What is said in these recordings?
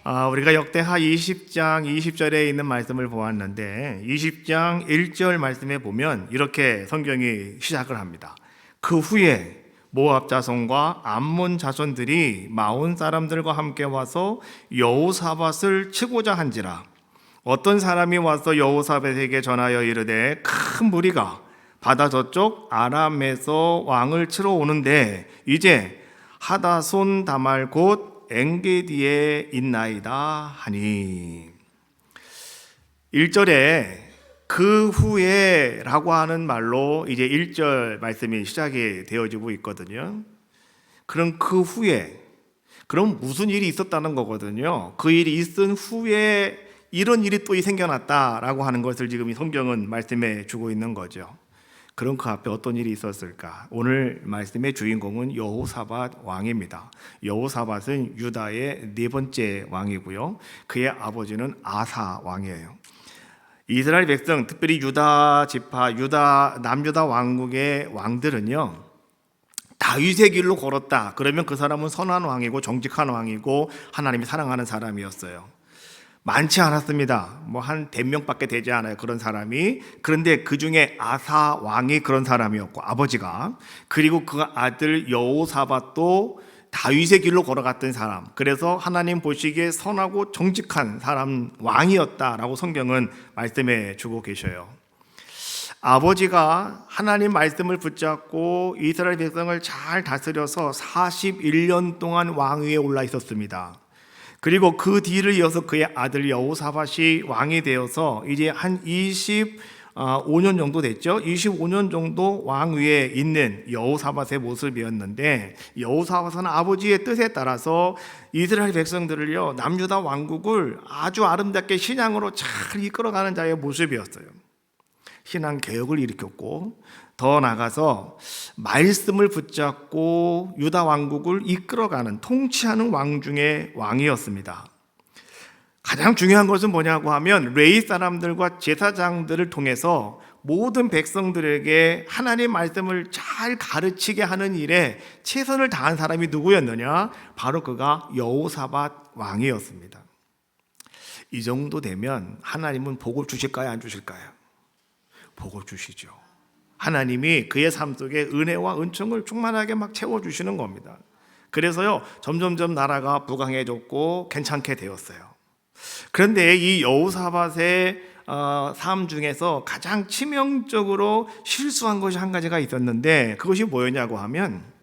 우리가 역대하 20장 20절에 있는 말씀을 보았는데 20장 1절 말씀에 보면 이렇게 성경이 시작을 합니다. 그 후에 모압 자손과 암몬 자손들이 마온 사람들과 함께 와서 여호사밧을 치고자 한지라. 어떤 사람이 와서 여호사밧에게 전하여 이르되 큰 무리가 바다 저쪽 아람에서 왕을 치러 오는데 이제 하다손 다말 곧 엔게디에 있나이다 하니. 1절에 그 후에 라고 하는 말로 이제 1절 말씀이 시작이 되어지고 있거든요. 그럼 그 후에, 그럼 무슨 일이 있었다는 거거든요. 그 일이 있은 후에 이런 일이 또 생겨났다라고 하는 것을 지금 이 성경은 말씀해 주고 있는 거죠. 그럼 그 앞에 어떤 일이 있었을까? 오늘 말씀의 주인공은 여호사밧 왕입니다. 여호사밧은 유다의 네 번째 왕이고요. 그의 아버지는 아사 왕이에요. 이스라엘 백성, 특별히 유다 지파, 남유다 왕국의 왕들은요, 다윗의 길로 걸었다. 그러면 그 사람은 선한 왕이고 정직한 왕이고 하나님이 사랑하는 사람이었어요. 많지 않았습니다. 한 100명밖에 되지 않아요, 그런 사람이. 그런데 그 중에 아사 왕이 그런 사람이었고, 아버지가. 그리고 그 아들 여호사밧도 다윗의 길로 걸어갔던 사람. 그래서 하나님 보시기에 선하고 정직한 사람, 왕이었다라고 성경은 말씀해 주고 계셔요. 아버지가 하나님 말씀을 붙잡고 이스라엘 백성을 잘 다스려서 41년 동안 왕위에 올라 있었습니다. 그리고 그 뒤를 이어서 그의 아들 여호사밧이 왕이 되어서 이제 한 25년 정도 됐죠. 25년 정도 왕위에 있는 여호사밧의 모습이었는데, 여호사밧은 아버지의 뜻에 따라서 이스라엘 백성들을요, 남유다 왕국을 아주 아름답게 신앙으로 잘 이끌어가는 자의 모습이었어요. 신앙 개혁을 일으켰고, 더 나아가서 말씀을 붙잡고 유다 왕국을 이끌어가는, 통치하는 왕 중에 왕이었습니다. 가장 중요한 것은 뭐냐고 하면 레위 사람들과 제사장들을 통해서 모든 백성들에게 하나님 말씀을 잘 가르치게 하는 일에 최선을 다한 사람이 누구였느냐? 바로 그가 여호사밧 왕이었습니다. 이 정도 되면 하나님은 복을 주실까요, 안 주실까요? 복을 주시죠. 하나님이 그의 삶 속에 은혜와 은총을 충만하게 막 채워주시는 겁니다. 그래서요, 점점점 나라가 부강해졌고 괜찮게 되었어요. 그런데 이 여호사밧의 삶 중에서 가장 치명적으로 실수한 것이 한 가지가 있었는데, 그것이 뭐였냐고 하면,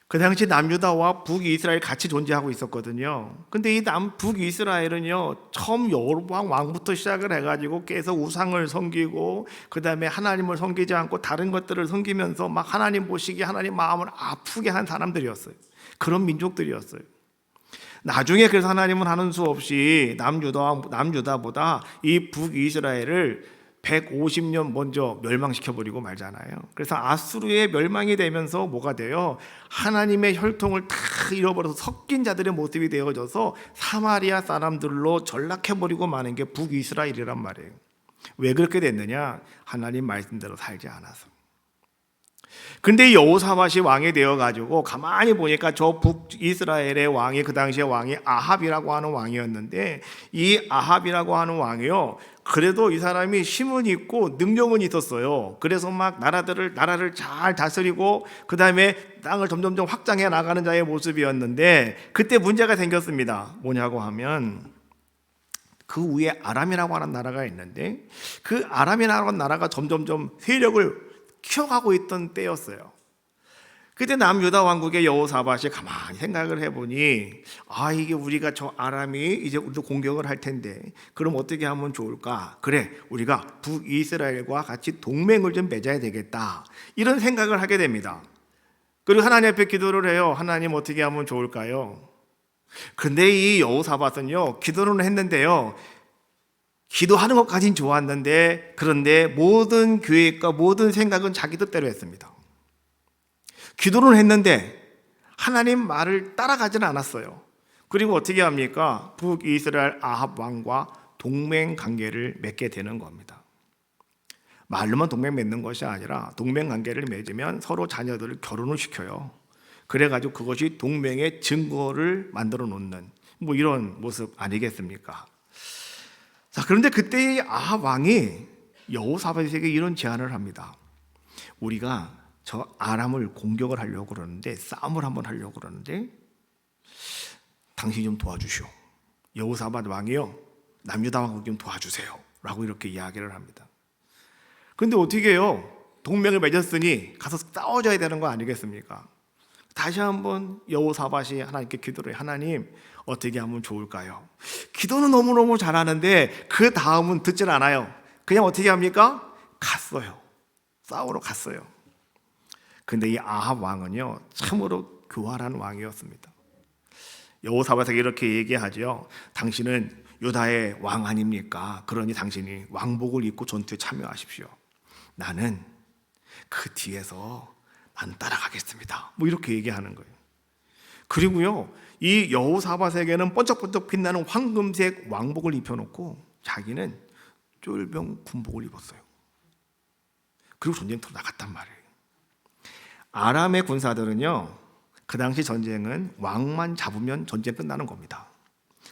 그 당시 남유다와 북이스라엘 같이 존재하고 있었거든요. 근데 이 북이스라엘은요, 처음 여로보암 왕부터 시작을 해가지고 계속 우상을 섬기고, 그 다음에 하나님을 섬기지 않고 다른 것들을 섬기면서 막 하나님 보시기에 하나님 마음을 아프게 한 사람들이었어요. 그런 민족들이었어요. 나중에 그래서 하나님은 하는 수 없이 남유다보다 이 북이스라엘을 150년 먼저 멸망시켜버리고 말잖아요. 그래서 아수르의 멸망이 되면서 뭐가 돼요? 하나님의 혈통을 다 잃어버려서 섞인 자들의 모습이 되어져서 사마리아 사람들로 전락해버리고 마는 게 북이스라엘이란 말이에요. 왜 그렇게 됐느냐? 하나님 말씀대로 살지 않아서. 근데 여호사밧이 왕이 되어가지고 가만히 보니까 저 북이스라엘의 왕이, 그 당시의 왕이 아합이라고 하는 왕이었는데, 이 아합이라고 하는 왕이요, 그래도 이 사람이 힘은 있고 능력은 있었어요. 그래서 막 나라를 잘 다스리고 그 다음에 땅을 점점점 확장해 나가는 자의 모습이었는데, 그때 문제가 생겼습니다. 뭐냐고 하면, 그 위에 아람이라고 하는 나라가 있는데, 그 아람이라고 하는 나라가 점점점 세력을 키워가고 있던 때였어요. 그때 남유다 왕국의 여호사밧이 가만히 생각을 해보니, 이게 우리가 저 아람이 이제 우리도 공격을 할 텐데 그럼 어떻게 하면 좋을까? 그래, 우리가 북이스라엘과 같이 동맹을 좀 맺어야 되겠다, 이런 생각을 하게 됩니다. 그리고 하나님 앞에 기도를 해요. 하나님, 어떻게 하면 좋을까요? 근데 이 여호사밧은요, 기도를 했는데요, 기도하는 것까지는 좋았는데, 그런데 모든 계획과 모든 생각은 자기 뜻대로 했습니다. 기도를 했는데 하나님 말을 따라가지는 않았어요. 그리고 어떻게 합니까? 북이스라엘 아합 왕과 동맹 관계를 맺게 되는 겁니다. 말로만 동맹 맺는 것이 아니라 동맹 관계를 맺으면 서로 자녀들을 결혼을 시켜요. 그래가지고 그것이 동맹의 증거를 만들어 놓는, 뭐 이런 모습 아니겠습니까? 자, 그런데 그때 이 아합 왕이 여호사밧에게 이런 제안을 합니다. 우리가 저 아람을 공격을 하려고 그러는데, 싸움을 한번 하려고 그러는데 당신이 좀 도와주시오. 여호사밧 왕이요, 남유다 왕국 좀 도와주세요 라고 이렇게 이야기를 합니다. 그런데 어떻게 해요? 동맹을 맺었으니 가서 싸워줘야 되는 거 아니겠습니까? 다시 한번 여호사밧이 하나님께 기도를 해요. 하나님, 어떻게 하면 좋을까요? 기도는 너무너무 잘하는데 그 다음은 듣질 않아요. 그냥 어떻게 합니까? 갔어요. 싸우러 갔어요. 근데 이 아합 왕은요, 참으로 교활한 왕이었습니다. 여호사밧에게 이렇게 얘기하죠. 당신은 유다의 왕 아닙니까? 그러니 당신이 왕복을 입고 전투에 참여하십시오. 나는 그 뒤에서 난 따라가겠습니다. 뭐 이렇게 얘기하는 거예요. 그리고요, 이 여호사밧에게는 번쩍번쩍 빛나는 황금색 왕복을 입혀놓고 자기는 쫄병 군복을 입었어요. 그리고 전쟁터로 나갔단 말이에요. 아람의 군사들은요, 그 당시 전쟁은 왕만 잡으면 전쟁 끝나는 겁니다.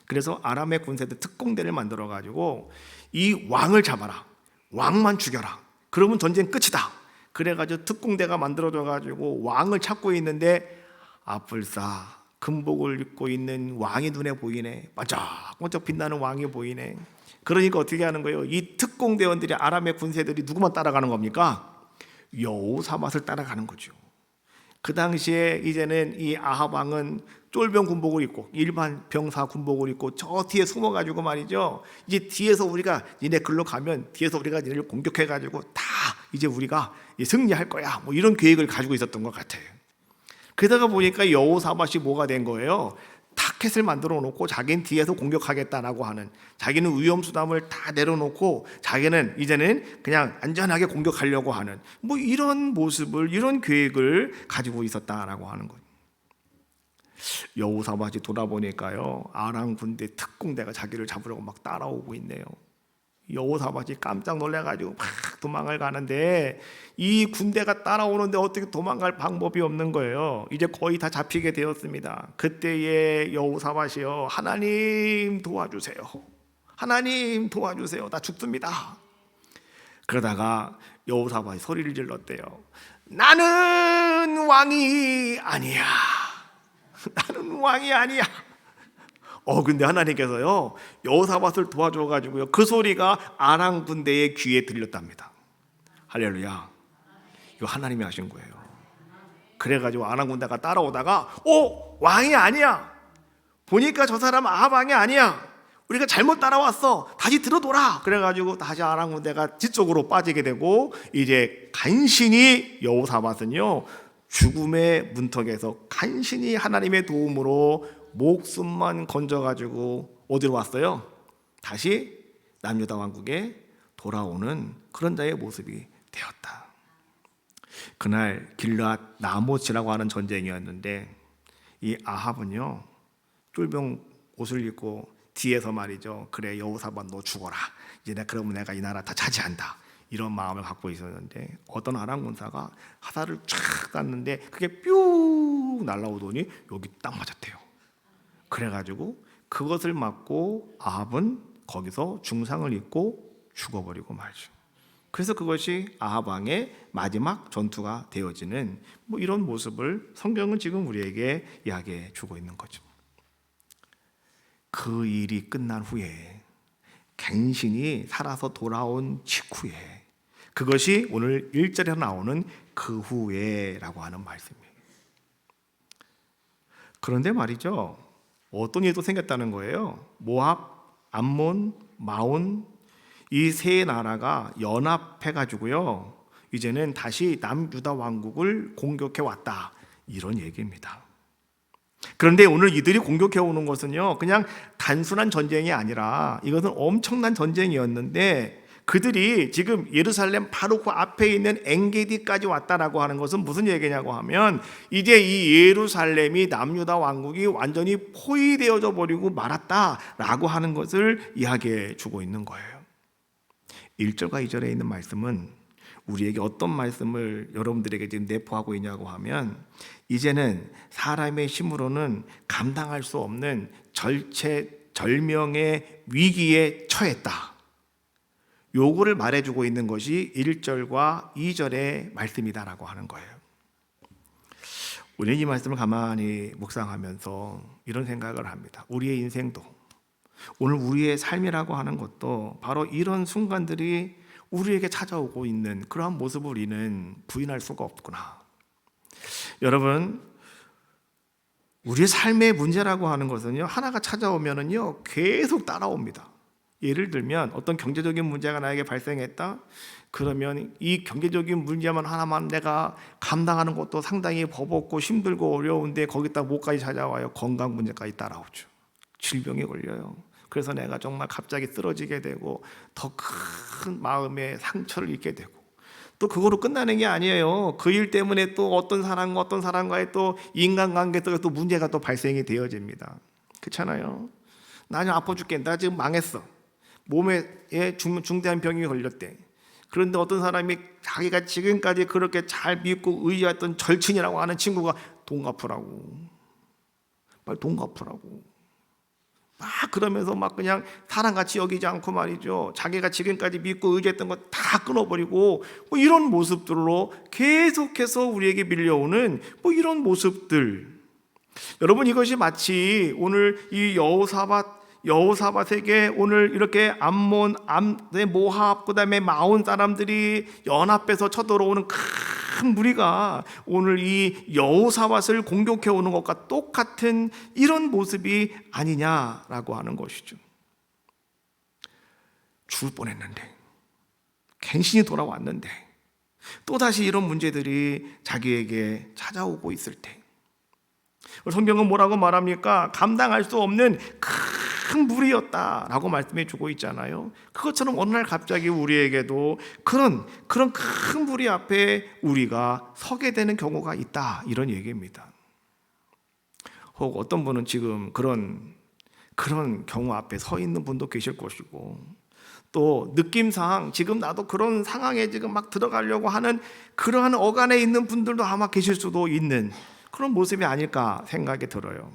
그래서 아람의 군사들 특공대를 만들어 가지고 이 왕을 잡아라, 왕만 죽여라, 그러면 전쟁 끝이다. 그래가지고 특공대가 만들어져 가지고 왕을 찾고 있는데, 아뿔싸 금복을 입고 있는 왕이 눈에 보이네. 반짝반짝 빛나는 왕이 보이네. 그러니까 어떻게 하는 거예요? 이 특공대원들이, 아람의 군사들이 누구만 따라가는 겁니까? 여호사밧을 따라가는 거죠. 그 당시에 이제는 이 아합 왕은 쫄병 군복을 입고, 일반 병사 군복을 입고 저 뒤에 숨어가지고 말이죠, 이제 뒤에서 우리가 니네 글로 가면 뒤에서 우리가 니네를 공격해가지고 다 이제 우리가 승리할 거야, 뭐 이런 계획을 가지고 있었던 것 같아요. 그러다가 보니까 여호사밧이 뭐가 된 거예요? 타켓을 만들어 놓고 자기는 뒤에서 공격하겠다라고 하는, 자기는 위험수담을 다 내려놓고 자기는 이제는 그냥 안전하게 공격하려고 하는, 뭐 이런 모습을, 이런 계획을 가지고 있었다라고 하는 거예요. 여호사밧이 돌아보니까요, 아람 군대 특공대가 자기를 잡으려고 막 따라오고 있네요. 여호사밧이 깜짝 놀래가지고 막 도망을 가는데, 이 군대가 따라오는데 어떻게 도망갈 방법이 없는 거예요. 이제 거의 다 잡히게 되었습니다. 그때에 여호사밧이요, 하나님 도와주세요, 하나님 도와주세요, 나 죽습니다. 그러다가 여호사밧이 소리를 질렀대요. 나는 왕이 아니야, 나는 왕이 아니야. 근데 하나님께서요, 여호사밧을 도와줘가지고요, 그 소리가 아람 군대의 귀에 들렸답니다. 할렐루야. 이거 하나님이 하신 거예요. 그래가지고 아람 군대가 따라오다가, 왕이 아니야, 보니까 저 사람 아합 왕이 아니야, 우리가 잘못 따라왔어, 다시 들어둬라. 그래가지고 다시 아람 군대가 뒤쪽으로 빠지게 되고, 이제 간신히 여호사밧은요, 죽음의 문턱에서 간신히 하나님의 도움으로 목숨만 건져가지고 어디로 왔어요? 다시 남유다 왕국에 돌아오는 그런 자의 모습이 되었다. 그날 길앗 라못이라고 하는 전쟁이었는데, 이 아합은요, 쫄병 옷을 입고 뒤에서 말이죠, 그래 여호사밧 너 죽어라, 이제 그러면 내가 이 나라 다 차지한다, 이런 마음을 갖고 있었는데, 어떤 아람 군사가 화살을 쫙 쐈는데 그게 뾰 날아오더니 여기 딱 맞았대요. 그래가지고 그것을 맞고 아합은 거기서 중상을 입고 죽어버리고 말죠. 그래서 그것이 아합 왕의 마지막 전투가 되어지는, 뭐 이런 모습을 성경은 지금 우리에게 이야기해 주고 있는 거죠. 그 일이 끝난 후에, 간신히 살아서 돌아온 직후에, 그것이 오늘 1절에 나오는 그 후에라고 하는 말씀이에요. 그런데 말이죠, 어떤 일도 생겼다는 거예요. 모압, 암몬, 마온, 이 세 나라가 연합해가지고요, 이제는 다시 남유다 왕국을 공격해 왔다, 이런 얘기입니다. 그런데 오늘 이들이 공격해 오는 것은요, 그냥 단순한 전쟁이 아니라 이것은 엄청난 전쟁이었는데, 그들이 지금 예루살렘 바로 그 앞에 있는 엔게디까지 왔다라고 하는 것은 무슨 얘기냐고 하면, 이제 이 예루살렘이 남유다 왕국이 완전히 포위되어져 버리고 말았다라고 하는 것을 이야기해 주고 있는 거예요. 1절과 2절에 있는 말씀은 우리에게 어떤 말씀을 여러분들에게 지금 내포하고 있냐고 하면, 이제는 사람의 힘으로는 감당할 수 없는 절체절명의 위기에 처했다. 요거를 말해주고 있는 것이 1절과 2절의 말씀이다라고 하는 거예요. 우리는 이 말씀을 가만히 묵상하면서 이런 생각을 합니다. 우리의 인생도, 오늘 우리의 삶이라고 하는 것도 바로 이런 순간들이 우리에게 찾아오고 있는 그러한 모습을 우리는 부인할 수가 없구나. 여러분, 우리의 삶의 문제라고 하는 것은요, 하나가 찾아오면은요 계속 따라옵니다. 예를 들면 어떤 경제적인 문제가 나에게 발생했다. 그러면 이 경제적인 문제만 하나만 내가 감당하는 것도 상당히 버겁고 힘들고 어려운데 거기다 뭐까지 찾아와요? 건강 문제까지 따라오죠. 질병에 걸려요. 그래서 내가 정말 갑자기 쓰러지게 되고 더 큰 마음의 상처를 입게 되고, 또 그거로 끝나는 게 아니에요. 그 일 때문에 또 어떤 사람과의 또 인간관계 속에 또 문제가 또 발생이 되어집니다. 그렇잖아요. 나 지금 아파 죽겠다. 나 지금 망했어. 몸에 중대한 병이 걸렸대. 그런데 어떤 사람이 자기가 지금까지 그렇게 잘 믿고 의지했던 절친이라고 하는 친구가 돈 갚으라고, 빨리 돈 갚으라고 막 그러면서 막 그냥 사람같이 여기지 않고 말이죠, 자기가 지금까지 믿고 의지했던 거 다 끊어버리고 뭐 이런 모습들로 계속해서 우리에게 밀려오는 뭐 이런 모습들. 여러분, 이것이 마치 오늘 이 여호사밧에게 오늘 이렇게 암몬, 모압, 그다음에 마온 사람들이 연합해서 쳐들어오는 큰 무리가 오늘 이 여호사밧을 공격해 오는 것과 똑같은 이런 모습이 아니냐라고 하는 것이죠. 죽을 뻔했는데, 갱신이 돌아왔는데 또다시 이런 문제들이 자기에게 찾아오고 있을 때, 성경은 뭐라고 말합니까? 감당할 수 없는 큰 무리였다라고 말씀해 주고 있잖아요. 그것처럼 어느 날 갑자기 우리에게도 그런 큰 무리 앞에 우리가 서게 되는 경우가 있다, 이런 얘기입니다. 혹 어떤 분은 지금 그런 경우 앞에 서 있는 분도 계실 것이고, 또 느낌상 지금 나도 그런 상황에 지금 막 들어가려고 하는 그러한 어간에 있는 분들도 아마 계실 수도 있는 그런 모습이 아닐까 생각이 들어요.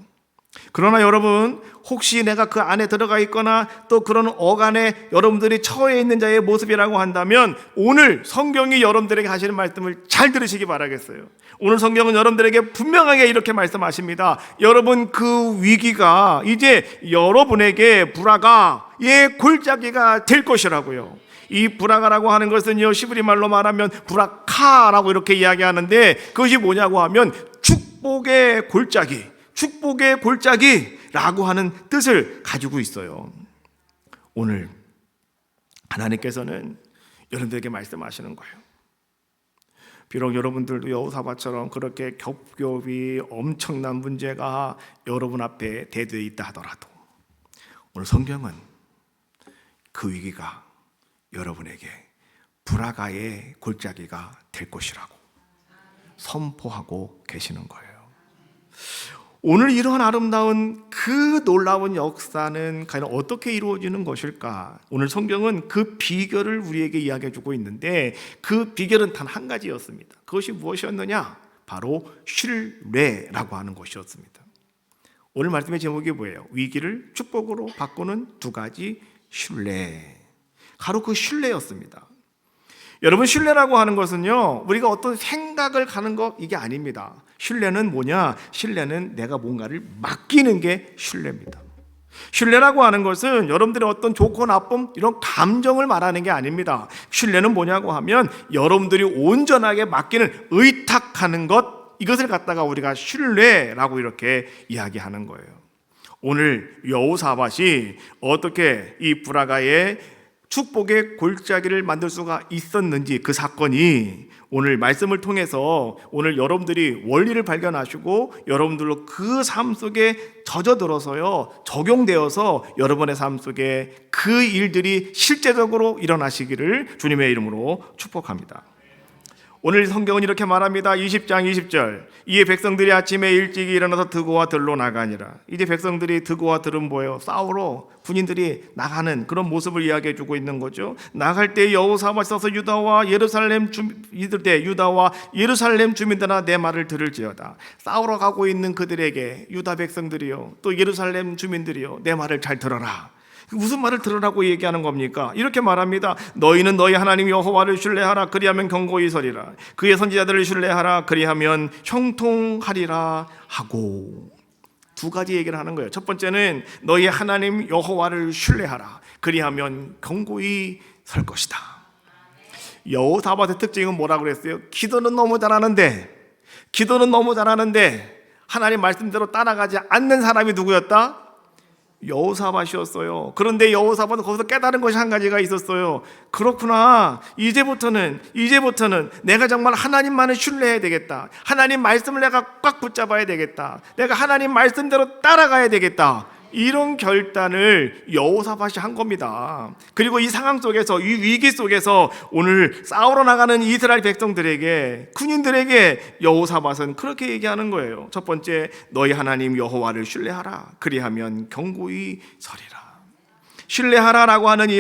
그러나 여러분, 혹시 내가 그 안에 들어가 있거나 또 그런 어간에 여러분들이 처해 있는 자의 모습이라고 한다면, 오늘 성경이 여러분들에게 하시는 말씀을 잘 들으시기 바라겠어요. 오늘 성경은 여러분들에게 분명하게 이렇게 말씀하십니다. 여러분, 그 위기가 이제 여러분에게 브라가의 골짜기가 될 것이라고요. 이 브라가라고 하는 것은요, 시브리 말로 말하면 브라카라고 이렇게 이야기하는데, 그것이 뭐냐고 하면 축복의 골짜기라고 하는 뜻을 가지고 있어요. 오늘 하나님께서는 여러분들에게 말씀하시는 거예요. 비록 여러분들도 여호사밧처럼 그렇게 겹겹이 엄청난 문제가 여러분 앞에 대두해 있다 하더라도, 오늘 성경은 그 위기가 여러분에게 브라가의 골짜기가 될 것이라고 선포하고 계시는 거예요. 오늘 이러한 아름다운 그 놀라운 역사는 과연 어떻게 이루어지는 것일까? 오늘 성경은 그 비결을 우리에게 이야기해 주고 있는데, 그 비결은 단 한 가지였습니다. 그것이 무엇이었느냐? 바로 신뢰라고 하는 것이었습니다. 오늘 말씀의 제목이 뭐예요? 위기를 축복으로 바꾸는 두 가지 신뢰. 바로 그 신뢰였습니다. 여러분, 신뢰라고 하는 것은요, 우리가 어떤 생각을 가는 것, 이게 아닙니다. 신뢰는 뭐냐? 신뢰는 내가 뭔가를 맡기는 게 신뢰입니다. 신뢰라고 하는 것은 여러분들의 어떤 좋고 나쁨, 이런 감정을 말하는 게 아닙니다. 신뢰는 뭐냐고 하면 여러분들이 온전하게 맡기는, 의탁하는 것, 이것을 갖다가 우리가 신뢰라고 이렇게 이야기하는 거예요. 오늘 여호사밧이 어떻게 이 브라가의 축복의 골짜기를 만들 수가 있었는지, 그 사건이 오늘 말씀을 통해서 오늘 여러분들이 원리를 발견하시고 여러분들로 그 삶 속에 젖어들어서요, 적용되어서 여러분의 삶 속에 그 일들이 실제적으로 일어나시기를 주님의 이름으로 축복합니다. 오늘 성경은 이렇게 말합니다. 20장 20절. 이에 백성들이 아침에 일찍이 일어나서 드고와 들로 나가니라. 이제 백성들이 드고와 들은 뭐예요? 싸우러 군인들이 나가는 그런 모습을 이야기해 주고 있는 거죠. 나갈 때 여호사밧이 서서 유다와 예루살렘 주민들아 내 말을 들을지어다. 싸우러 가고 있는 그들에게 유다 백성들이요 또 예루살렘 주민들이요 내 말을 잘 들어라. 무슨 말을 들으라고 얘기하는 겁니까? 이렇게 말합니다. 너희는 너희 하나님 여호와를 신뢰하라. 그리하면 경고히 서리라. 그의 선지자들을 신뢰하라. 그리하면 형통하리라 하고, 두 가지 얘기를 하는 거예요. 첫 번째는 너희 하나님 여호와를 신뢰하라. 그리하면 경고히 설 것이다. 여호사밧의 특징은 뭐라고 그랬어요? 기도는 너무 잘하는데 하나님 말씀대로 따라가지 않는 사람이 누구였다? 여호사밧이었어요. 그런데 여호사밧은 거기서 깨달은 것이 한 가지가 있었어요. 그렇구나. 이제부터는 내가 정말 하나님만을 신뢰해야 되겠다. 하나님 말씀을 내가 꽉 붙잡아야 되겠다. 내가 하나님 말씀대로 따라가야 되겠다. 이런 결단을 여호사밧이 한 겁니다. 그리고 이 상황 속에서, 이 위기 속에서 오늘 싸우러 나가는 이스라엘 백성들에게, 군인들에게 여호사밧은 그렇게 얘기하는 거예요. 첫 번째, 너희 하나님 여호와를 신뢰하라. 그리하면 경고히 서리라. 신뢰하라라고 하는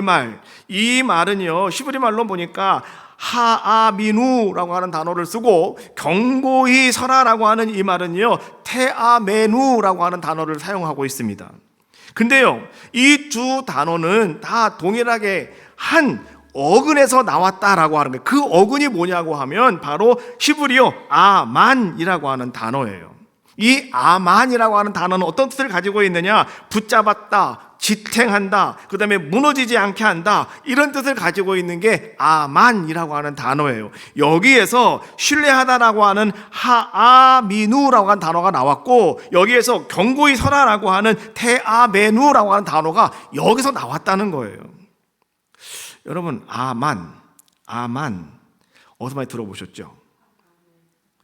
이 말은요 히브리 말로 보니까 하아미누라고 하는 단어를 쓰고, 경고히 서라라고 하는 이 말은요 테아메누라고 하는 단어를 사용하고 있습니다. 근데요 이 두 단어는 다 동일하게 한 어근에서 나왔다라고 하는 거예요. 그 어근이 뭐냐고 하면 바로 히브리어 아만이라고 하는 단어예요. 이 아만이라고 하는 단어는 어떤 뜻을 가지고 있느냐? 붙잡았다, 지탱한다, 그 다음에 무너지지 않게 한다, 이런 뜻을 가지고 있는 게 아만이라고 하는 단어예요. 여기에서 신뢰하다라고 하는 하아미누라고 하는 단어가 나왔고, 여기에서 경고히 서라라고 하는 테아메누라고 하는 단어가 여기서 나왔다는 거예요. 여러분, 아만 어디서 많이 들어보셨죠?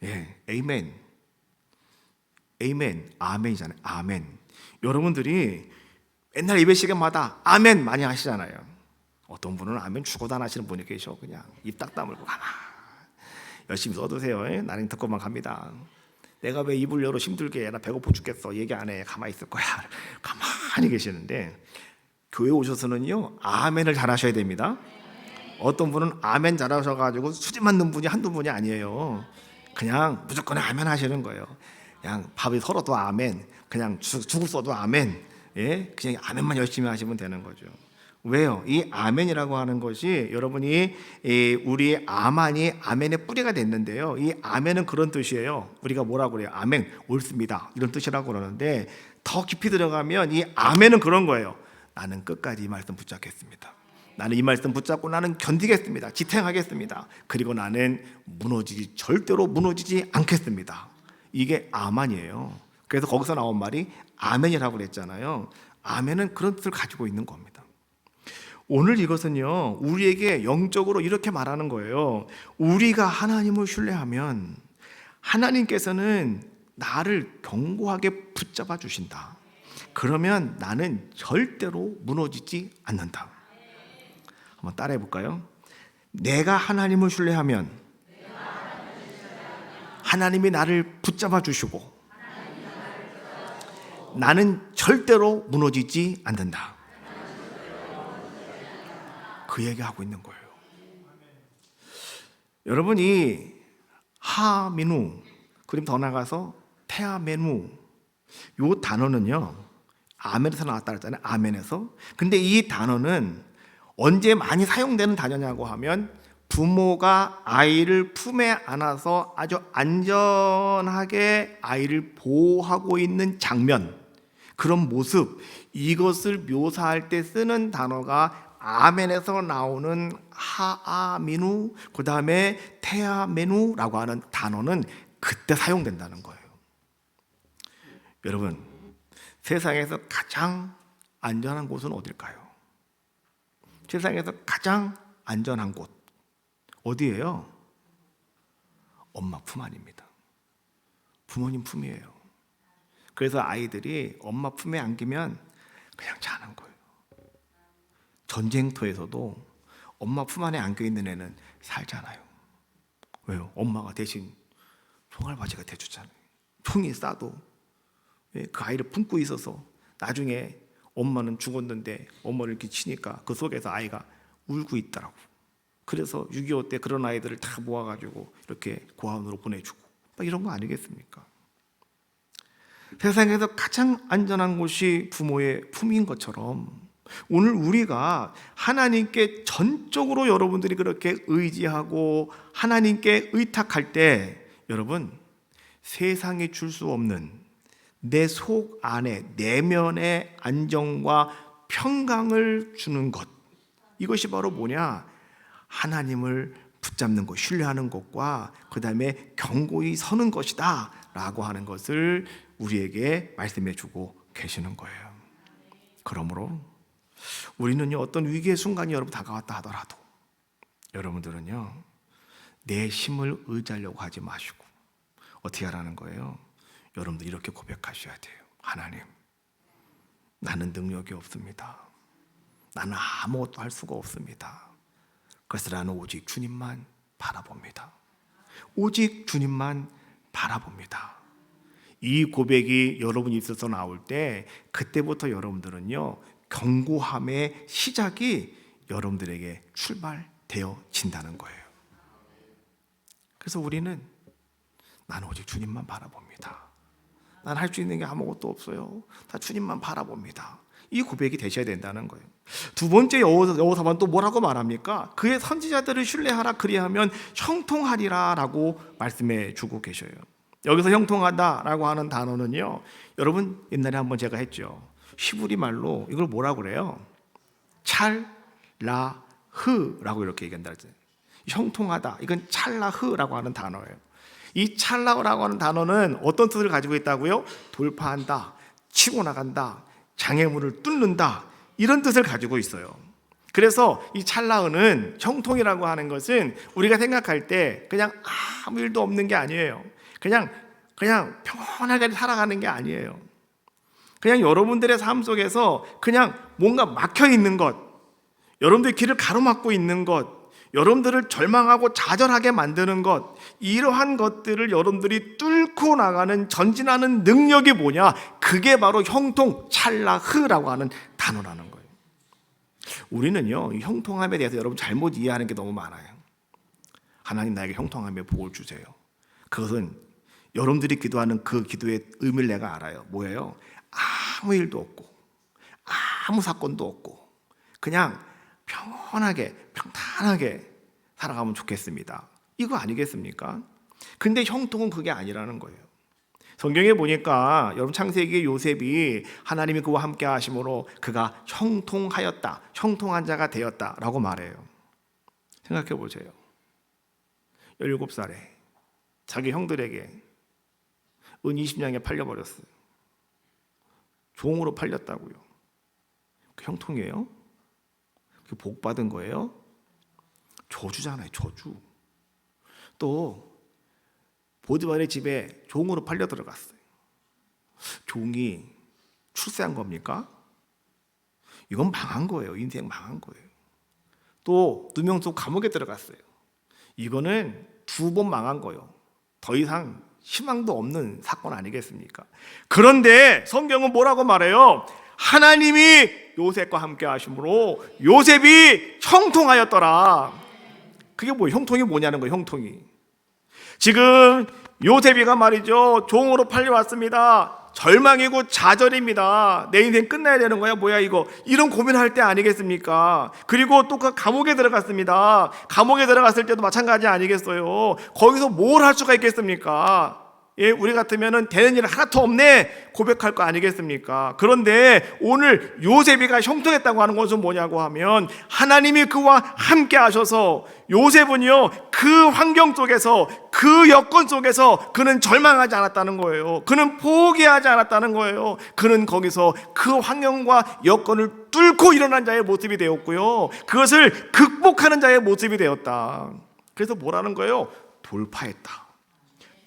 예, 에이멘, 아멘이잖아요. 아멘. 여러분들이 옛날 예배 시간마다 아멘 많이 하시잖아요. 어떤 분은 아멘 죽어도 안 하시는 분이 계셔. 그냥 입 딱 다물고 가만 열심히 써두세요. 나는 듣고만 갑니다. 내가 왜 입을 열어 힘들게 해? 나 배고파 죽겠어. 얘기 안 해. 가만히 있을 거야. 가만히 계시는데, 교회 오셔서는요 아멘을 잘 하셔야 됩니다. 어떤 분은 아멘 잘하셔가지고 수지 맞는 분이 한두 분이 아니에요. 그냥 무조건 아멘 하시는 거예요. 그냥 밥이 서러도 아멘, 그냥 죽을 써도 아멘, 예, 그냥 아멘만 열심히 하시면 되는 거죠. 왜요? 이 아멘이라고 하는 것이 여러분이 우리 아만이 아멘의 뿌리가 됐는데요. 이 아멘은 그런 뜻이에요. 우리가 뭐라고 그래요? 아멘, 옳습니다, 이런 뜻이라고 그러는데, 더 깊이 들어가면 이 아멘은 그런 거예요. 나는 끝까지 이 말씀 붙잡겠습니다. 나는 이 말씀 붙잡고 나는 견디겠습니다. 지탱하겠습니다. 그리고 나는 절대로 무너지지 않겠습니다. 이게 아만이에요. 그래서 거기서 나온 말이 아멘이라고 그랬잖아요. 아멘은 그런 뜻을 가지고 있는 겁니다. 오늘 이것은요 우리에게 영적으로 이렇게 말하는 거예요. 우리가 하나님을 신뢰하면 하나님께서는 나를 견고하게 붙잡아 주신다. 그러면 나는 절대로 무너지지 않는다. 한번 따라해 볼까요? 내가 하나님을 신뢰하면 하나님이 나를 붙잡아 주시고 나는 절대로 무너지지 않는다. 그 얘기하고 있는 거예요. 여러분, 이 하미누, 그럼 더 나가서 테아메누, 요 단어는요 아멘에서 나왔다 그랬잖아요. 아멘에서. 근데 이 단어는 언제 많이 사용되는 단어냐고 하면, 부모가 아이를 품에 안아서 아주 안전하게 아이를 보호하고 있는 장면, 그런 모습, 이것을 묘사할 때 쓰는 단어가 아멘에서 나오는 하아미누, 그 다음에 테아메누라고 하는 단어는 그때 사용된다는 거예요. 여러분, 세상에서 가장 안전한 곳은 어딜까요? 세상에서 가장 안전한 곳 어디예요? 엄마 품 안입니다. 부모님 품이에요. 그래서 아이들이 엄마 품에 안기면 그냥 자는 거예요. 전쟁터에서도 엄마 품 안에 안겨 있는 애는 살잖아요. 왜요? 엄마가 대신 총알바지가 돼주잖아요. 총이 쏴도 그 아이를 품고 있어서 나중에 엄마는 죽었는데 엄마를 이렇게 치니까 그 속에서 아이가 울고 있더라고. 그래서 6.25 때 그런 아이들을 다 모아가지고 이렇게 고아원으로 보내주고 막 이런 거 아니겠습니까? 세상에서 가장 안전한 곳이 부모의 품인 것처럼 오늘 우리가 하나님께 전적으로 여러분들이 그렇게 의지하고 하나님께 의탁할 때 여러분, 세상이 줄 수 없는 내 속 안에 내면의 안정과 평강을 주는 것, 이것이 바로 뭐냐? 하나님을 붙잡는 것, 신뢰하는 것과 그 다음에 견고히 서는 것이다 라고 하는 것을 우리에게 말씀해 주고 계시는 거예요. 그러므로 우리는요, 어떤 위기의 순간이 여러분 다가왔다 하더라도 여러분들은요, 내 힘을 의지하려고 하지 마시고 어떻게 하라는 거예요? 여러분들 이렇게 고백하셔야 돼요. 하나님, 나는 능력이 없습니다. 나는 아무것도 할 수가 없습니다. 그래서 나는 오직 주님만 바라봅니다. 오직 주님만 바라봅니다. 이 고백이 여러분이 있어서 나올 때 그때부터 여러분들은요, 견고함의 시작이 여러분들에게 출발되어진다는 거예요. 그래서 우리는 나는 오직 주님만 바라봅니다. 난 할 수 있는 게 아무것도 없어요. 다 주님만 바라봅니다. 이 고백이 되셔야 된다는 거예요. 두 번째 여호사밧은 또 뭐라고 말합니까? 그의 선지자들을 신뢰하라, 그리하면 형통하리라 라고 말씀해 주고 계셔요. 여기서 형통하다라고 하는 단어는요, 여러분 옛날에 한번 제가 했죠. 히브리 말로 이걸 뭐라고 그래요? 찰라흐라고 이렇게 얘기한다. 형통하다, 이건 찰라흐라고 하는 단어예요. 이 찰라흐라고 하는 단어는 어떤 뜻을 가지고 있다고요? 돌파한다, 치고 나간다, 장애물을 뚫는다, 이런 뜻을 가지고 있어요. 그래서 이 찰라흐는, 형통이라고 하는 것은 우리가 생각할 때 그냥 아무 일도 없는 게 아니에요. 그냥 편하게 살아가는 게 아니에요. 그냥 여러분들의 삶 속에서 그냥 뭔가 막혀 있는 것, 여러분들의 길을 가로막고 있는 것, 여러분들을 절망하고 좌절하게 만드는 것, 이러한 것들을 여러분들이 뚫고 나가는, 전진하는 능력이 뭐냐? 그게 바로 형통, 찰라흐라고 하는 단어라는 거예요. 우리는요, 이 형통함에 대해서 여러분 잘못 이해하는 게 너무 많아요. 하나님 나에게 형통함의 복을 주세요. 그것은 여러분들이 기도하는 그 기도의 의미를 내가 알아요. 뭐예요? 아무 일도 없고 아무 사건도 없고 그냥 평탄하게 살아가면 좋겠습니다. 이거 아니겠습니까? 근데 형통은 그게 아니라는 거예요. 성경에 보니까 여러분 창세기의 요셉이 하나님이 그와 함께 하심으로 그가 형통하였다, 형통한 자가 되었다라고 말해요. 생각해 보세요. 17살에 자기 형들에게 은 20냥에 팔려버렸어요. 종으로 팔렸다고요. 그 형통이에요? 그 복 받은 거예요? 저주잖아요, 저주. 또 보디발의 집에 종으로 팔려 들어갔어요. 종이 출세한 겁니까? 이건 망한 거예요. 인생 망한 거예요. 또 누명속 감옥에 들어갔어요. 이거는 2번 망한 거예요. 더 이상 희망도 없는 사건 아니겠습니까? 그런데 성경은 뭐라고 말해요? 하나님이 요셉과 함께 하심으로 요셉이 형통하였더라. 그게 뭐예요? 형통이 뭐냐는 거예요. 형통이 지금 요셉이가 말이죠, 종으로 팔려왔습니다. 절망이고 좌절입니다. 내 인생 끝나야 되는 거야, 뭐야 이거, 이런 고민할 때 아니겠습니까? 그리고 또 그 감옥에 들어갔습니다. 감옥에 들어갔을 때도 마찬가지 아니겠어요? 거기서 뭘 할 수가 있겠습니까? 예, 우리 같으면은 되는 일 하나도 없네 고백할 거 아니겠습니까? 그런데 오늘 요셉이가 형통했다고 하는 것은 뭐냐고 하면 하나님이 그와 함께 하셔서 요셉은요, 그 환경 속에서, 그 여건 속에서 그는 절망하지 않았다는 거예요. 그는 포기하지 않았다는 거예요. 그는 거기서 그 환경과 여건을 뚫고 일어난 자의 모습이 되었고요, 그것을 극복하는 자의 모습이 되었다. 그래서 뭐라는 거예요?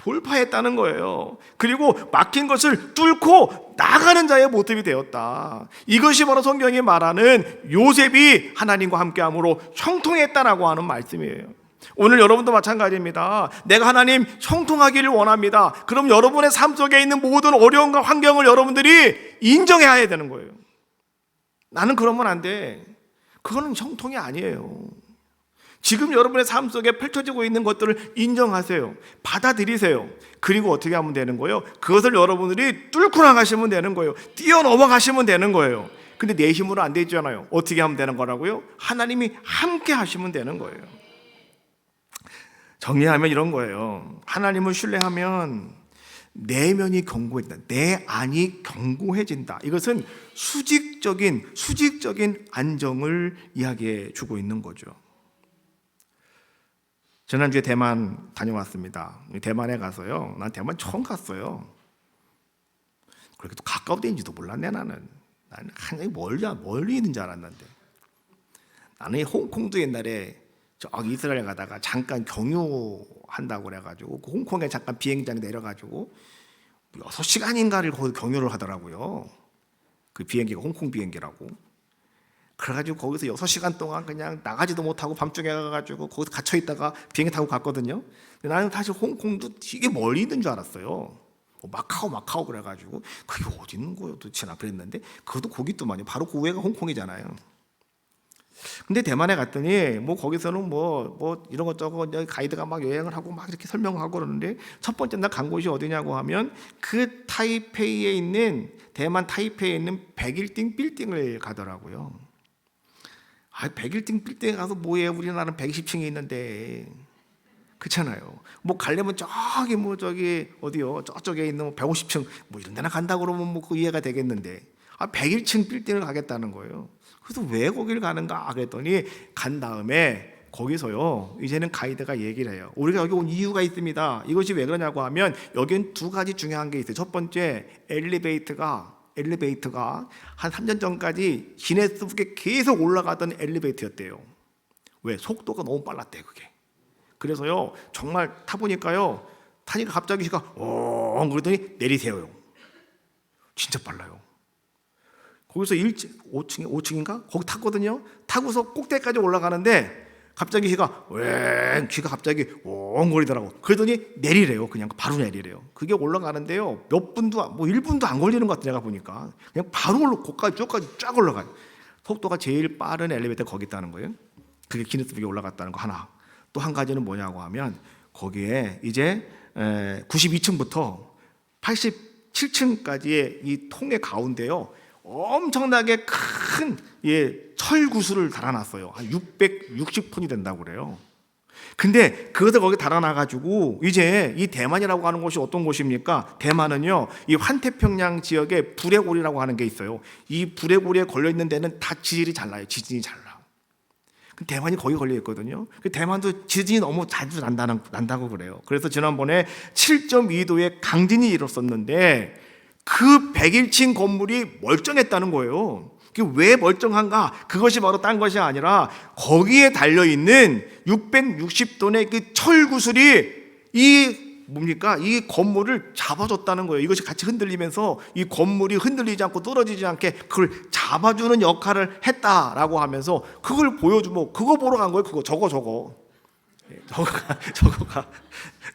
돌파했다는 거예요. 그리고 막힌 것을 뚫고 나가는 자의 모습이 되었다. 이것이 바로 성경이 말하는 요셉이 하나님과 함께함으로 형통했다라고 하는 말씀이에요. 오늘 여러분도 마찬가지입니다. 내가 하나님 형통하기를 원합니다. 그럼 여러분의 삶 속에 있는 모든 어려움과 환경을 여러분들이 인정해야 되는 거예요. 나는 그러면 안 돼. 그거는 형통이 아니에요. 지금 여러분의 삶 속에 펼쳐지고 있는 것들을 인정하세요. 받아들이세요. 그리고 어떻게 하면 되는 거예요? 그것을 여러분들이 뚫고 나가시면 되는 거예요. 뛰어넘어 가시면 되는 거예요. 근데 내 힘으로 안 되잖아요. 어떻게 하면 되는 거라고요? 하나님이 함께 하시면 되는 거예요. 정리하면 이런 거예요. 하나님을 신뢰하면 내면이 견고해진다. 내 안이 견고해진다. 이것은 수직적인 안정을 이야기해 주고 있는 거죠. 지난주에 대만 다녀왔습니다. 대만에 가서요. 난 대만 처음 갔어요. 그렇게 또 가까운 데인지도 몰랐네 나는. 나는 한양이 멀리 있는 줄 알았는데. 나는 홍콩도 옛날에 저기 이스라엘 가다가 잠깐 경유한다고 그래가지고 그 홍콩에 잠깐 비행장 내려가지고 6시간인가를 거기 경유를 하더라고요. 그 비행기가 홍콩 비행기라고. 그래가지고 거기서 6시간 동안 그냥 나가지도 못하고 밤중에 가가지고 거기서 갇혀있다가 비행기 타고 갔거든요. 근데 나는 사실 홍콩도 되게 멀리 있는 줄 알았어요. 뭐 마카오 그래가지고 그게 어디 있는 거예요 도대체 나 그랬는데 그것도 거기더만요. 바로 그 위에가 홍콩이잖아요. 근데 대만에 갔더니 뭐 거기서는 뭐 이런 것저것 가이드가 막 여행을 하고 막 이렇게 설명하고 그러는데 첫 번째 날 간 곳이 어디냐고 하면 그 타이페이에 있는 대만 타이페이에 있는 백일딩 빌딩을 가더라고요. 백일딩 빌딩에 가서 뭐예요? 우리나라는 120층이 있는데 그렇잖아요. 뭐 가려면 저기 어디요? 저쪽에 있는 150층 뭐 이런 데나 간다 그러면 뭐 그 이해가 되겠는데 101층 빌딩을 가겠다는 거예요. 그래서 왜 거기를 가는가 그랬더니 간 다음에 거기서요 이제는 가이드가 얘기를 해요. 우리가 여기 온 이유가 있습니다. 이것이 왜 그러냐고 하면 여기는 두 가지 중요한 게 있어요. 첫 번째 엘리베이터가 한 3년 전까지 기네스북에 계속 올라가던 엘리베이터였대요. 왜? 속도가 너무 빨랐대 그게. 그래서요 정말 타보니까요 타니까 갑자기 시가 그러더니 내리세요. 진짜 빨라요. 거기서 5층인가? 거기 탔거든요. 타고서 꼭대기까지 올라가는데 갑자기 귀가 갑자기 엉거리더라고. 그러더니 내리래요. 그냥 바로 내리래요. 그게 올라가는데요. 몇 분도 뭐 1분도 안 걸리는 것 같아 내가 보니까. 그냥 바로 거기까지 쫙 올라가요. 속도가 제일 빠른 엘리베이터 거기 있다는 거예요. 그게 기네스북에 올라갔다는 거 하나. 또 한 가지는 뭐냐고 하면 거기에 이제 92층부터 87층까지의 이 통의 가운데요. 엄청나게 큰 철구슬을 달아놨어요. 한 660톤이 된다고 그래요. 근데 그것을 거기 달아놔가지고 이제 이 대만이라고 하는 곳이 어떤 곳입니까? 대만은요 이 환태평양 지역에 불의 고리라고 하는 게 있어요. 이 불의 고리에 걸려 있는 데는 다 지진이 잘 나요. 대만이 거기 걸려 있거든요. 대만도 지진이 너무 자주 난다고 그래요. 그래서 지난번에 7.2도의 강진이 일었었는데 그 101층 건물이 멀쩡했다는 거예요. 그게 왜 멀쩡한가? 그것이 바로 딴 것이 아니라 거기에 달려있는 660톤의 그 철구슬이 이 건물을 잡아줬다는 거예요. 이것이 같이 흔들리면서 이 건물이 흔들리지 않고 떨어지지 않게 그걸 잡아주는 역할을 했다라고 하면서 그걸 보여주고 그거 보러 간 거예요.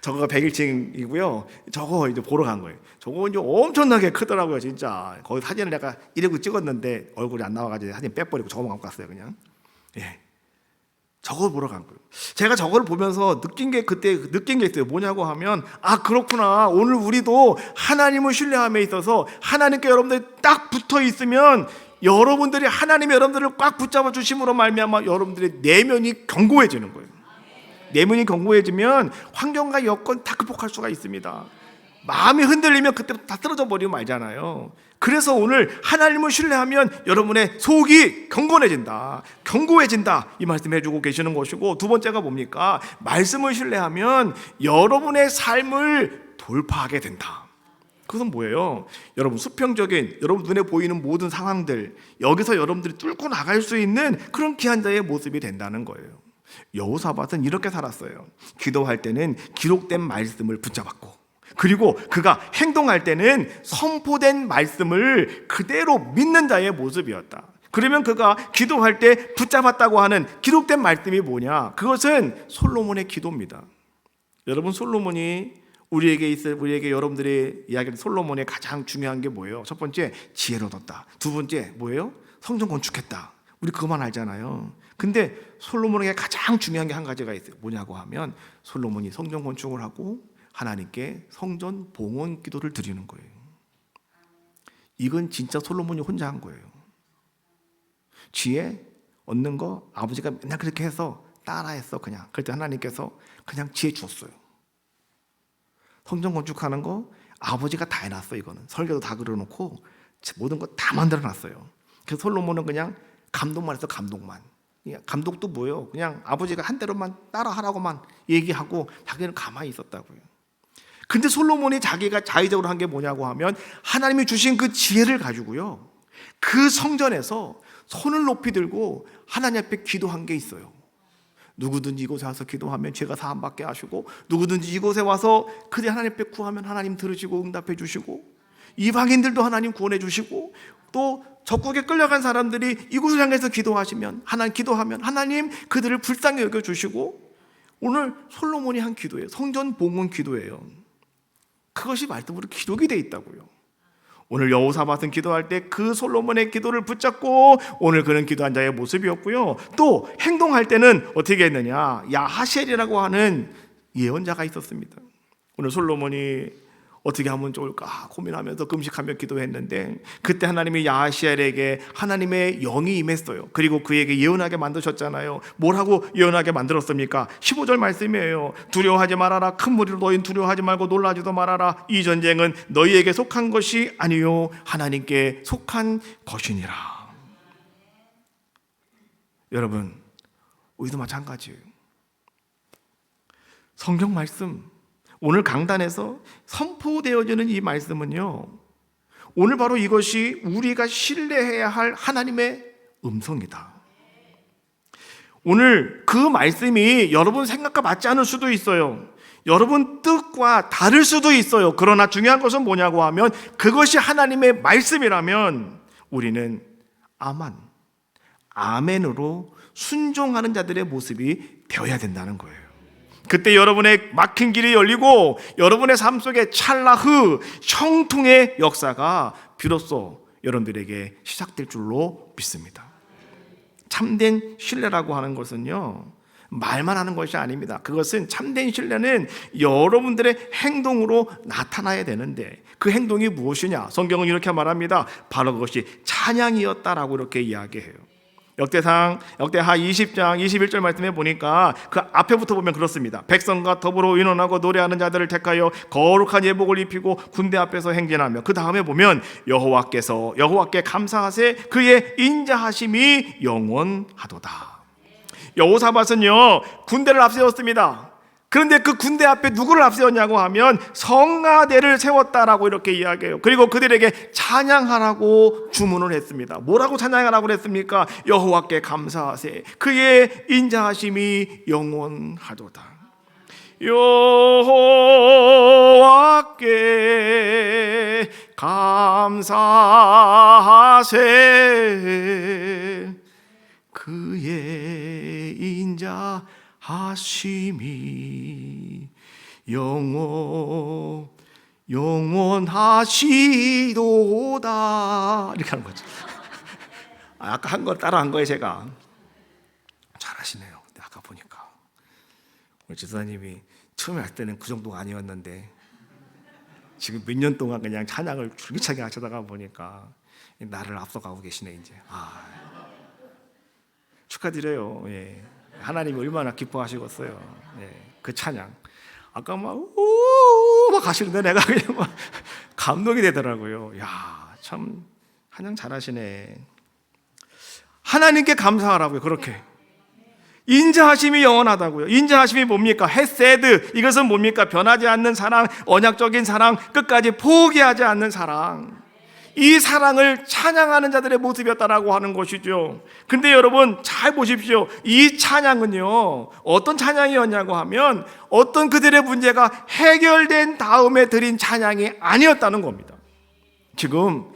저거가 101층이고요. 저거 이제 보러 간 거예요. 저거 이제 엄청나게 크더라고요, 진짜. 거기 사진을 내가 이러고 찍었는데 얼굴이 안 나와가지고 사진 빼버리고 저거만 갖고 갔어요, 그냥. 저걸 보러 간 거예요. 제가 저걸 보면서 느낀 게 있어요. 뭐냐고 하면 그렇구나. 오늘 우리도 하나님을 신뢰함에 있어서 하나님께 여러분들이 딱 붙어 있으면 여러분들이 하나님이 여러분들을 꽉 붙잡아 주심으로 말미암아 여러분들의 내면이 견고해지는 거예요. 내면이 견고해지면 환경과 여건 다 극복할 수가 있습니다. 마음이 흔들리면 그때 다 쓰러져 버리면 말잖아요. 그래서 오늘 하나님을 신뢰하면 여러분의 속이 견고해진다 이 말씀 해주고 계시는 것이고, 두 번째가 뭡니까? 말씀을 신뢰하면 여러분의 삶을 돌파하게 된다. 그것은 뭐예요? 여러분 수평적인 여러분 눈에 보이는 모든 상황들, 여기서 여러분들이 뚫고 나갈 수 있는 그런 귀한 자의 모습이 된다는 거예요. 여호사밧은 이렇게 살았어요. 기도할 때는 기록된 말씀을 붙잡았고, 그리고 그가 행동할 때는 선포된 말씀을 그대로 믿는 자의 모습이었다. 그러면 그가 기도할 때 붙잡았다고 하는 기록된 말씀이 뭐냐? 그것은 솔로몬의 기도입니다. 여러분, 솔로몬이 우리에게 여러분들의 이야기는 솔로몬의 가장 중요한 게 뭐예요? 첫 번째, 지혜를 얻었다. 두 번째, 뭐예요? 성전 건축했다. 우리 그것만 알잖아요. 근데 솔로몬에게 가장 중요한 게 한 가지가 있어요. 뭐냐고 하면 솔로몬이 성전 건축을 하고 하나님께 성전 봉헌 기도를 드리는 거예요. 이건 진짜 솔로몬이 혼자 한 거예요. 지혜 얻는 거 아버지가 맨날 그렇게 해서 따라했어. 그냥 그럴 때 하나님께서 그냥 지혜 줬어요. 성전 건축하는 거 아버지가 다 해놨어. 이거는 설계도 다 그려놓고 모든 거 다 만들어놨어요. 그래서 솔로몬은 그냥 감독만 했어. 감독도 뭐예요? 그냥 아버지가 한 대로만 따라하라고만 얘기하고 자기는 가만히 있었다고요. 근데 솔로몬이 자기가 자의적으로 한 게 뭐냐고 하면 하나님이 주신 그 지혜를 가지고요, 그 성전에서 손을 높이 들고 하나님 앞에 기도한 게 있어요. 누구든지 이곳에 와서 기도하면 죄가 사함받게 하시고, 누구든지 이곳에 와서 그대 하나님 앞에 구하면 하나님 들으시고 응답해 주시고, 이방인들도 하나님 구원해 주시고, 또 적국에 끌려간 사람들이 이곳을 향해서 기도하면 하나님 그들을 불쌍히 여겨 주시고, 오늘 솔로몬이 한 기도예요. 성전 봉헌 기도예요. 그것이 말씀으로 기록이 돼 있다고요. 오늘 여호사밧은 기도할 때 그 솔로몬의 기도를 붙잡고 오늘 그는 기도한 자의 모습이었고요. 또 행동할 때는 어떻게 했느냐? 야하시엘이라고 하는 예언자가 있었습니다. 오늘 솔로몬이 어떻게 하면 좋을까 고민하면서 금식하며 기도했는데, 그때 하나님이 야하시엘에게 하나님의 영이 임했어요. 그리고 그에게 예언하게 만드셨잖아요. 뭐라고 예언하게 만들었습니까? 15절 말씀이에요. 두려워하지 말아라. 큰 무리로 너희는 두려워하지 말고 놀라지도 말아라. 이 전쟁은 너희에게 속한 것이 아니요 하나님께 속한 것이니라. 여러분, 우리도 마찬가지예요. 성경 말씀, 오늘 강단에서 선포되어지는 이 말씀은요, 오늘 바로 이것이 우리가 신뢰해야 할 하나님의 음성이다. 오늘 그 말씀이 여러분 생각과 맞지 않을 수도 있어요. 여러분 뜻과 다를 수도 있어요. 그러나 중요한 것은 뭐냐고 하면 그것이 하나님의 말씀이라면 우리는 아멘으로 순종하는 자들의 모습이 되어야 된다는 거예요. 그때 여러분의 막힌 길이 열리고 여러분의 삶 속에 찰나흐 형통의 역사가 비로소 여러분들에게 시작될 줄로 믿습니다. 참된 신뢰라고 하는 것은요, 말만 하는 것이 아닙니다. 그것은 참된 신뢰는 여러분들의 행동으로 나타나야 되는데, 그 행동이 무엇이냐? 성경은 이렇게 말합니다. 바로 그것이 찬양이었다라고 이렇게 이야기해요. 역대하 20장 21절 말씀에 보니까 그 앞에부터 보면 그렇습니다. 백성과 더불어 의논하고 노래하는 자들을 택하여 거룩한 예복을 입히고 군대 앞에서 행진하며, 그 다음에 보면 여호와께 감사하세 그의 인자하심이 영원하도다. 여호사밧은요 군대를 앞세웠습니다. 그런데 그 군대 앞에 누구를 앞세웠냐고 하면 성가대를 세웠다라고 이렇게 이야기해요. 그리고 그들에게 찬양하라고 주문을 했습니다. 뭐라고 찬양하라고 했습니까? 여호와께 감사하세 그의 인자하심이 영원하도다. 여호와께 감사하세 그의 인자하심이 영원하시도다. 이렇게 하는 거죠. 아까 한 거 따라 한 거예요. 제가 잘하시네요. 근데 아까 보니까 우리 지사님이 처음에 할 때는 그 정도가 아니었는데 지금 몇 년 동안 그냥 찬양을 줄기차게 하시다가 보니까 나를 앞서가고 계시네 이제. 축하드려요. 예. 하나님이 얼마나 기뻐하시겠어요. 예. 그 찬양. 아까 막 가시는데 내가 그냥 막 감동이 되더라고요. 야, 참 찬양 잘하시네. 하나님께 감사하라고요. 그렇게. 인자하심이 영원하다고요. 인자하심이 뭡니까? 헤세드. 이것은 뭡니까? 변하지 않는 사랑, 언약적인 사랑, 끝까지 포기하지 않는 사랑. 이 사랑을 찬양하는 자들의 모습이었다라고 하는 것이죠. 근데 여러분 잘 보십시오. 이 찬양은요 어떤 찬양이었냐고 하면 어떤 그들의 문제가 해결된 다음에 드린 찬양이 아니었다는 겁니다. 지금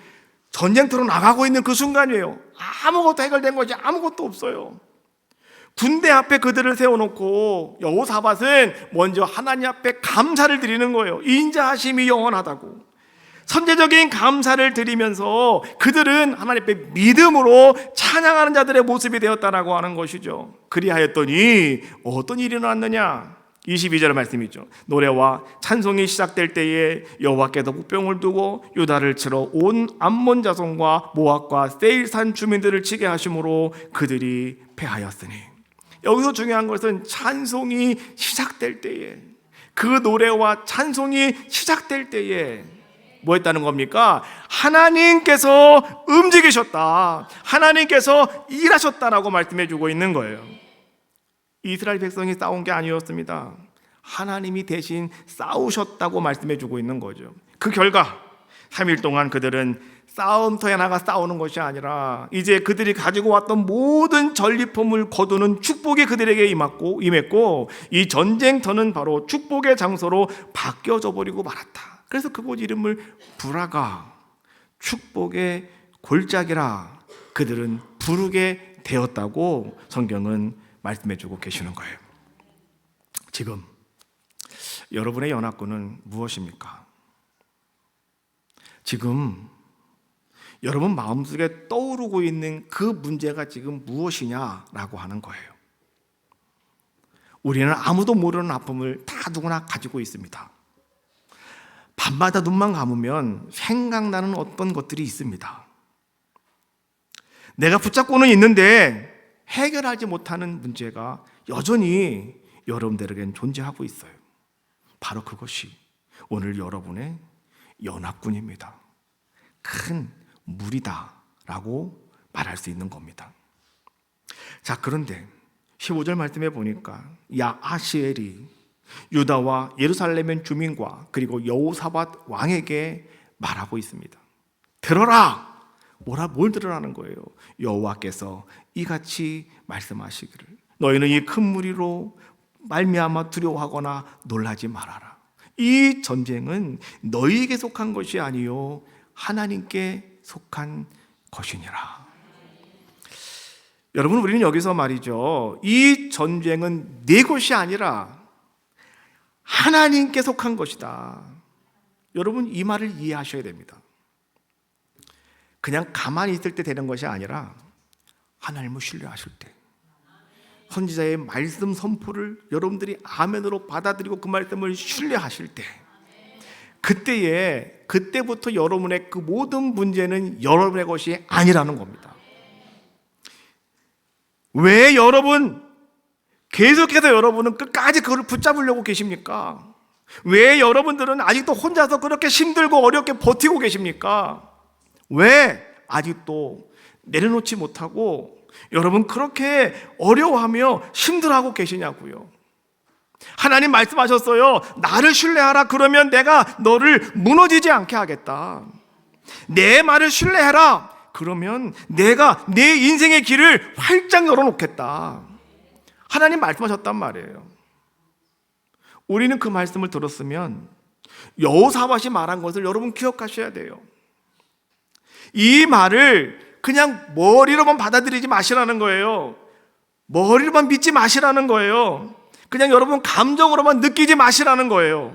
전쟁터로 나가고 있는 그 순간이에요. 아무것도 해결된 것이 아무것도 없어요. 군대 앞에 그들을 세워놓고 여호사밧은 먼저 하나님 앞에 감사를 드리는 거예요. 인자하심이 영원하다고. 선제적인 감사를 드리면서 그들은 하나님 앞에 믿음으로 찬양하는 자들의 모습이 되었다라고 하는 것이죠. 그리하였더니 어떤 일이 일어났느냐? 22절 말씀이죠. 노래와 찬송이 시작될 때에 여호와께서 국병을 두고 유다를 치러 온 암몬 자손과 모압과 세일산 주민들을 치게 하심으로 그들이 패하였으니, 여기서 중요한 것은 찬송이 시작될 때에, 그 노래와 찬송이 시작될 때에 뭐 했다는 겁니까? 하나님께서 움직이셨다, 하나님께서 일하셨다라고 말씀해 주고 있는 거예요. 이스라엘 백성이 싸운 게 아니었습니다. 하나님이 대신 싸우셨다고 말씀해 주고 있는 거죠. 그 결과 3일 동안 그들은 싸움터에 나가 싸우는 것이 아니라 이제 그들이 가지고 왔던 모든 전리품을 거두는 축복이 그들에게 임했고, 이 전쟁터는 바로 축복의 장소로 바뀌어져 버리고 말았다. 그래서 그곳 이름을 브라가, 축복의 골짜기라 그들은 부르게 되었다고 성경은 말씀해 주고 계시는 거예요. 지금 여러분의 연합군은 무엇입니까? 지금 여러분 마음속에 떠오르고 있는 그 문제가 지금 무엇이냐라고 하는 거예요. 우리는 아무도 모르는 아픔을 다 누구나 가지고 있습니다. 밤마다 눈만 감으면 생각나는 어떤 것들이 있습니다. 내가 붙잡고는 있는데 해결하지 못하는 문제가 여전히 여러분들에겐 존재하고 있어요. 바로 그것이 오늘 여러분의 연합군입니다. 큰 무리다라고 말할 수 있는 겁니다. 자, 그런데 15절 말씀해 보니까 야하시엘이 유다와 예루살렘 주민과 그리고 여호사밧 왕에게 말하고 있습니다. 들어라! 뭘 들으라는 거예요? 여호와께서 이같이 말씀하시기를, 너희는 이 큰 무리로 말미암아 두려워하거나 놀라지 말아라. 이 전쟁은 너희에게 속한 것이 아니요 하나님께 속한 것이니라. 여러분, 우리는 여기서 말이죠, 이 전쟁은 내 것이 아니라 하나님께 속한 것이다. 여러분, 이 말을 이해하셔야 됩니다. 그냥 가만히 있을 때 되는 것이 아니라 하나님을 신뢰하실 때, 선지자의 말씀 선포를 여러분들이 아멘으로 받아들이고 그 말씀을 신뢰하실 때, 그때부터 여러분의 그 모든 문제는 여러분의 것이 아니라는 겁니다. 왜 여러분 계속해서 여러분은 끝까지 그걸 붙잡으려고 계십니까? 왜 여러분들은 아직도 혼자서 그렇게 힘들고 어렵게 버티고 계십니까? 왜 아직도 내려놓지 못하고 여러분 그렇게 어려워하며 힘들어하고 계시냐고요. 하나님 말씀하셨어요. 나를 신뢰하라. 그러면 내가 너를 무너지지 않게 하겠다. 내 말을 신뢰해라. 그러면 내가 내 인생의 길을 활짝 열어놓겠다. 하나님 말씀하셨단 말이에요. 우리는 그 말씀을 들었으면 여호사밧이 말한 것을 여러분 기억하셔야 돼요. 이 말을 그냥 머리로만 받아들이지 마시라는 거예요. 머리로만 믿지 마시라는 거예요. 그냥 여러분 감정으로만 느끼지 마시라는 거예요.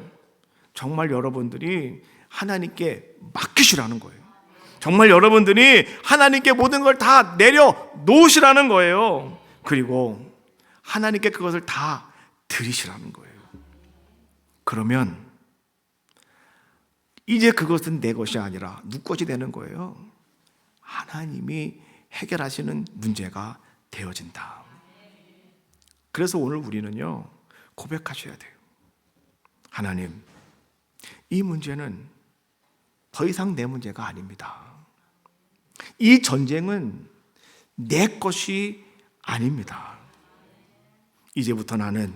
정말 여러분들이 하나님께 맡기시라는 거예요. 정말 여러분들이 하나님께 모든 걸 다 내려놓으시라는 거예요. 그리고 하나님께 그것을 다 드리시라는 거예요. 그러면 이제 그것은 내 것이 아니라 누구 것이 되는 거예요. 하나님이 해결하시는 문제가 되어진다. 그래서 오늘 우리는요, 고백하셔야 돼요. 하나님, 이 문제는 더 이상 내 문제가 아닙니다. 이 전쟁은 내 것이 아닙니다. 이제부터 나는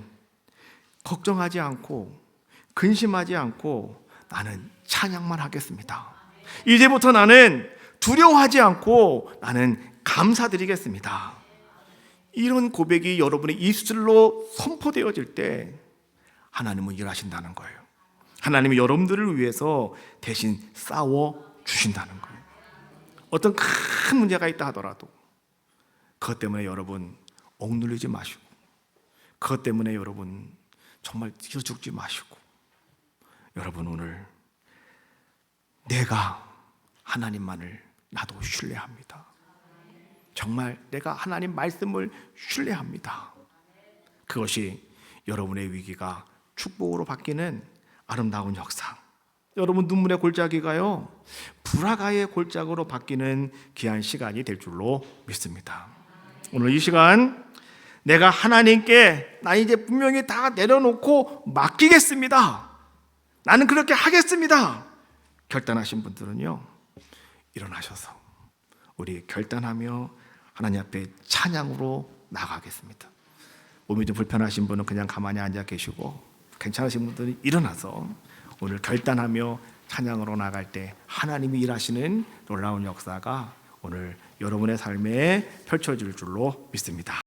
걱정하지 않고 근심하지 않고 나는 찬양만 하겠습니다. 이제부터 나는 두려워하지 않고 나는 감사드리겠습니다. 이런 고백이 여러분의 입술로 선포되어질 때 하나님은 일하신다는 거예요. 하나님이 여러분들을 위해서 대신 싸워 주신다는 거예요. 어떤 큰 문제가 있다 하더라도 그것 때문에 여러분 억눌리지 마시고, 그것 때문에 여러분 정말 뛰어 죽지 마시고, 여러분 오늘 내가 하나님만을 나도 신뢰합니다. 정말 내가 하나님 말씀을 신뢰합니다. 그것이 여러분의 위기가 축복으로 바뀌는 아름다운 역사, 여러분 눈물의 골짜기가요 불화가의 골짜기로 바뀌는 귀한 시간이 될 줄로 믿습니다. 오늘 이 시간 내가 하나님께 나 이제 분명히 다 내려놓고 맡기겠습니다, 나는 그렇게 하겠습니다 결단하신 분들은요 일어나셔서 우리 결단하며 하나님 앞에 찬양으로 나가겠습니다. 몸이 좀 불편하신 분은 그냥 가만히 앉아 계시고, 괜찮으신 분들은 일어나서 오늘 결단하며 찬양으로 나갈 때 하나님이 일하시는 놀라운 역사가 오늘 여러분의 삶에 펼쳐질 줄로 믿습니다.